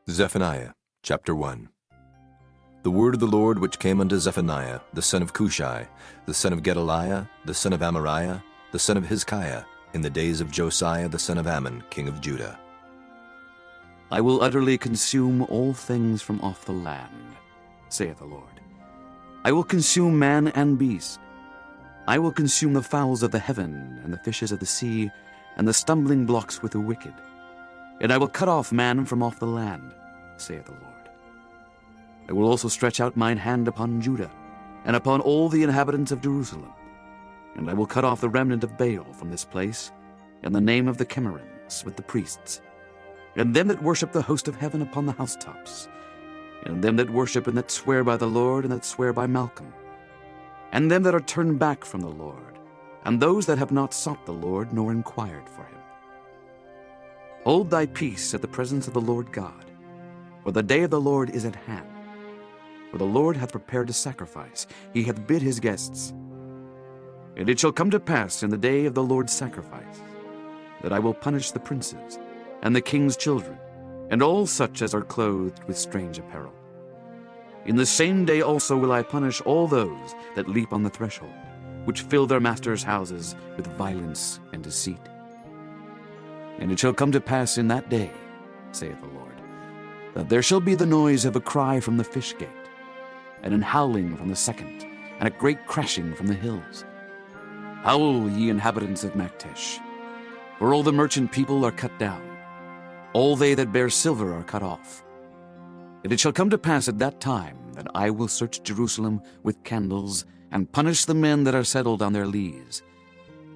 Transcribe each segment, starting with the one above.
Zephaniah chapter 1. The word of the Lord which came unto Zephaniah, the son of Cushai, the son of Gedaliah, the son of Amariah, the son of Hezekiah, in the days of Josiah the son of Ammon, king of Judah. I will utterly consume all things from off the land, saith the Lord. I will consume man and beast. I will consume the fowls of the heaven, and the fishes of the sea, and the stumbling blocks with the wicked. And I will cut off man from off the land, saith the Lord. I will also stretch out mine hand upon Judah, and upon all the inhabitants of Jerusalem. And I will cut off the remnant of Baal from this place, and the name of the Chemarims with the priests, and them that worship the host of heaven upon the housetops, and them that worship and that swear by the Lord and that swear by Malcolm, and them that are turned back from the Lord, and those that have not sought the Lord nor inquired for him. Hold thy peace at the presence of the Lord God, for the day of the Lord is at hand. For the Lord hath prepared a sacrifice, he hath bid his guests. And it shall come to pass in the day of the Lord's sacrifice, that I will punish the princes, and the king's children, and all such as are clothed with strange apparel. In the same day also will I punish all those that leap on the threshold, which fill their masters' houses with violence and deceit. And it shall come to pass in that day, saith the Lord, that there shall be the noise of a cry from the fish gate, and an howling from the second, and a great crashing from the hills. Howl, ye inhabitants of Maktesh, for all the merchant people are cut down, all they that bear silver are cut off. And it shall come to pass at that time that I will search Jerusalem with candles, and punish the men that are settled on their lees,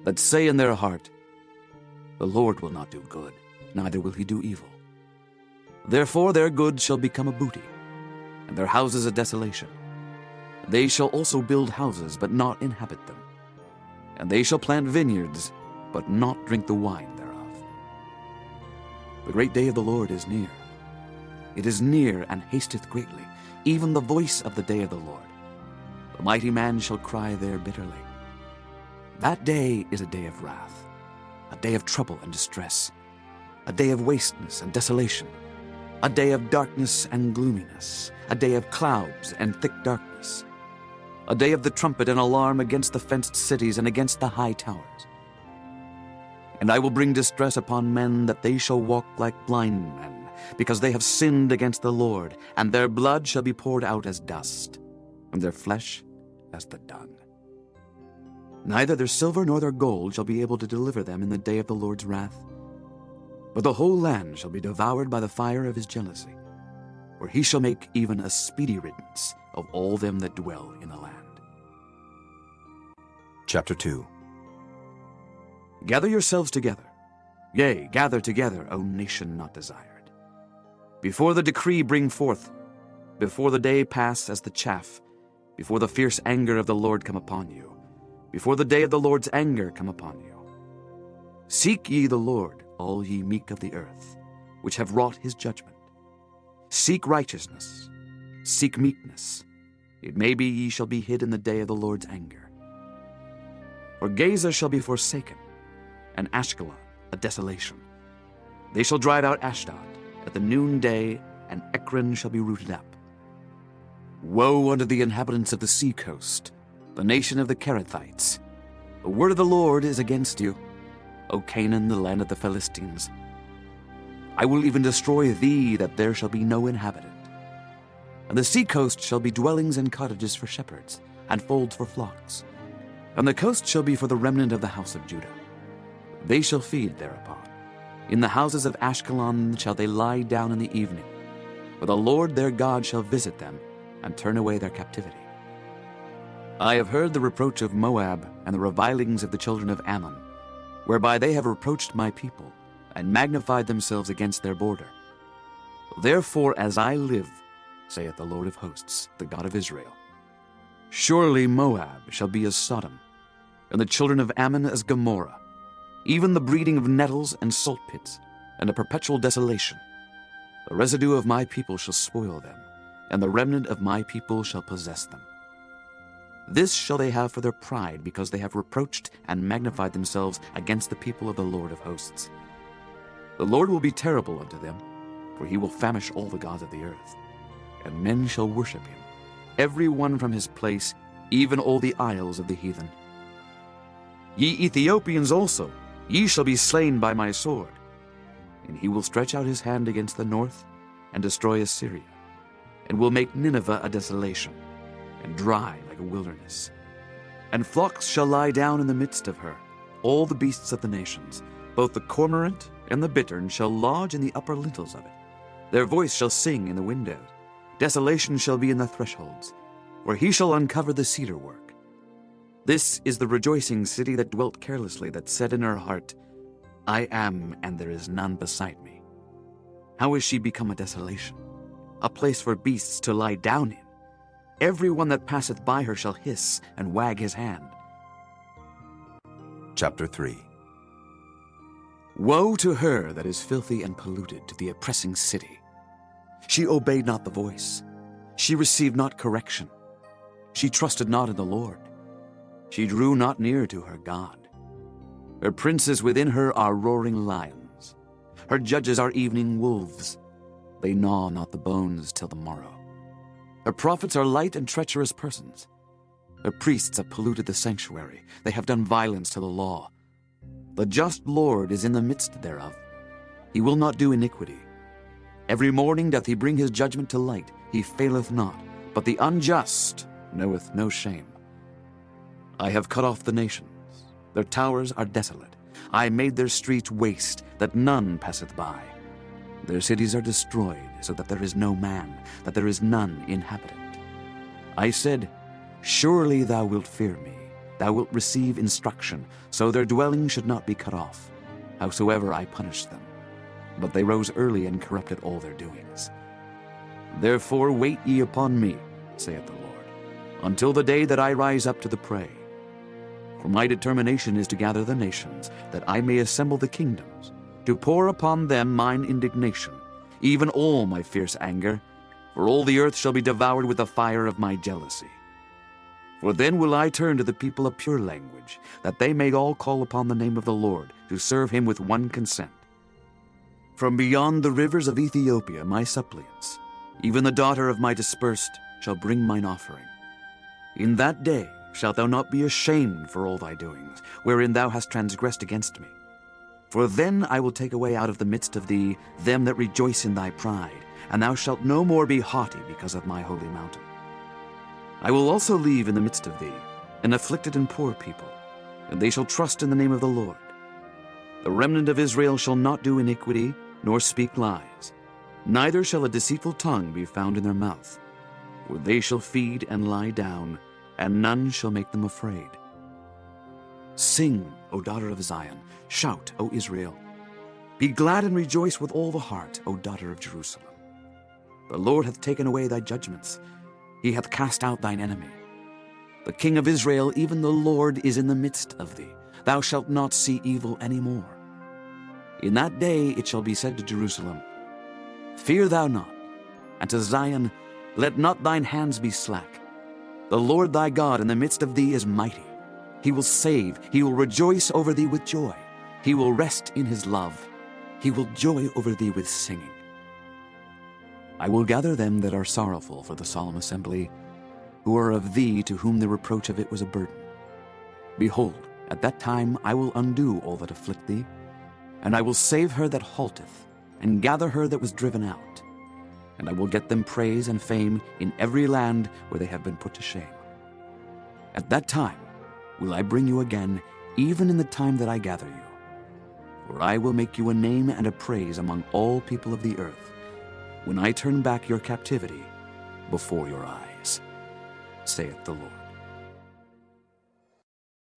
that say in their heart, the Lord will not do good, neither will he do evil. Therefore their goods shall become a booty, and their houses a desolation. They shall also build houses, but not inhabit them. And they shall plant vineyards, but not drink the wine thereof. The great day of the Lord is near. It is near and hasteth greatly, even the voice of the day of the Lord. The mighty man shall cry there bitterly. That day is a day of wrath, a day of trouble and distress, a day of wasteness and desolation, a day of darkness and gloominess, a day of clouds and thick darkness, a day of the trumpet and alarm against the fenced cities and against the high towers. And I will bring distress upon men, that they shall walk like blind men, because they have sinned against the Lord, and their blood shall be poured out as dust, and their flesh as the dung. Neither their silver nor their gold shall be able to deliver them in the day of the Lord's wrath. But the whole land shall be devoured by the fire of his jealousy, for he shall make even a speedy riddance of all them that dwell in the land. Chapter 2. Gather yourselves together, yea, gather together, O nation not desired. Before the decree bring forth, before the day pass as the chaff, before the fierce anger of the Lord come upon you, before the day of the Lord's anger come upon you. Seek ye the Lord, all ye meek of the earth, which have wrought his judgment. Seek righteousness, seek meekness. It may be ye shall be hid in the day of the Lord's anger. For Gaza shall be forsaken, and Ashkelon a desolation. They shall drive out Ashdod at the noonday, and Ekron shall be rooted up. Woe unto the inhabitants of the sea coast, the nation of the Kerethites. The word of the Lord is against you, O Canaan, the land of the Philistines. I will even destroy thee, that there shall be no inhabitant. And the sea coast shall be dwellings and cottages for shepherds, and folds for flocks. And the coast shall be for the remnant of the house of Judah. They shall feed thereupon. In the houses of Ashkelon shall they lie down in the evening, for the Lord their God shall visit them, and turn away their captivity. I have heard the reproach of Moab, and the revilings of the children of Ammon, whereby they have reproached my people, and magnified themselves against their border. Therefore, as I live, saith the Lord of hosts, the God of Israel, surely Moab shall be as Sodom, and the children of Ammon as Gomorrah, even the breeding of nettles and salt pits, and a perpetual desolation. The residue of my people shall spoil them, and the remnant of my people shall possess them. This shall they have for their pride, because they have reproached and magnified themselves against the people of the Lord of hosts. The Lord will be terrible unto them, for he will famish all the gods of the earth, and men shall worship him, every one from his place, even all the isles of the heathen. Ye Ethiopians also, ye shall be slain by my sword. And he will stretch out his hand against the north, and destroy Assyria, and will make Nineveh a desolation, and dry like a wilderness. And flocks shall lie down in the midst of her, all the beasts of the nations, both the cormorant and the bittern shall lodge in the upper lintels of it. Their voice shall sing in the windows. Desolation shall be in the thresholds, for he shall uncover the cedar work. This is the rejoicing city that dwelt carelessly, that said in her heart, I am, and there is none beside me. How is she become a desolation, a place for beasts to lie down in? Every one that passeth by her shall hiss and wag his hand. Chapter 3. Woe to her that is filthy and polluted, to the oppressing city. She obeyed not the voice. She received not correction. She trusted not in the Lord. She drew not near to her God. Her princes within her are roaring lions. Her judges are evening wolves. They gnaw not the bones till the morrow. Her prophets are light and treacherous persons. Her priests have polluted the sanctuary. They have done violence to the law. The just Lord is in the midst thereof. He will not do iniquity. Every morning doth he bring his judgment to light. He faileth not, but the unjust knoweth no shame. I have cut off the nations. Their towers are desolate. I made their streets waste, that none passeth by. Their cities are destroyed, so that there is no man, that there is none inhabitant. I said, Surely thou wilt fear me. Thou wilt receive instruction, so their dwelling should not be cut off, howsoever I punished them. But they rose early and corrupted all their doings. Therefore wait ye upon me, saith the Lord, until the day that I rise up to the prey. For my determination is to gather the nations, that I may assemble the kingdoms, to pour upon them mine indignation, even all my fierce anger, for all the earth shall be devoured with the fire of my jealousy. For then will I turn to the people a pure language, that they may all call upon the name of the Lord, to serve him with one consent. From beyond the rivers of Ethiopia my suppliants, even the daughter of my dispersed, shall bring mine offering. In that day shalt thou not be ashamed for all thy doings, wherein thou hast transgressed against me. For then I will take away out of the midst of thee them that rejoice in thy pride, and thou shalt no more be haughty because of my holy mountain. I will also leave in the midst of thee an afflicted and poor people, and they shall trust in the name of the Lord. The remnant of Israel shall not do iniquity, nor speak lies, neither shall a deceitful tongue be found in their mouth. For they shall feed and lie down, and none shall make them afraid. Sing, O daughter of Zion, shout, O Israel. Be glad and rejoice with all the heart, O daughter of Jerusalem. The Lord hath taken away thy judgments. He hath cast out thine enemy. The King of Israel, even the Lord, is in the midst of thee. Thou shalt not see evil any more. In that day it shall be said to Jerusalem, Fear thou not, and to Zion, Let not thine hands be slack. The Lord thy God in the midst of thee is mighty. He will save, he will rejoice over thee with joy. He will rest in his love. He will joy over thee with singing. I will gather them that are sorrowful for the solemn assembly, who are of thee, to whom the reproach of it was a burden. Behold, at that time I will undo all that afflict thee, and I will save her that halteth, and gather her that was driven out. And I will get them praise and fame in every land where they have been put to shame. At that time will I bring you again, even in the time that I gather you. For I will make you a name and a praise among all people of the earth, when I turn back your captivity before your eyes, saith the Lord.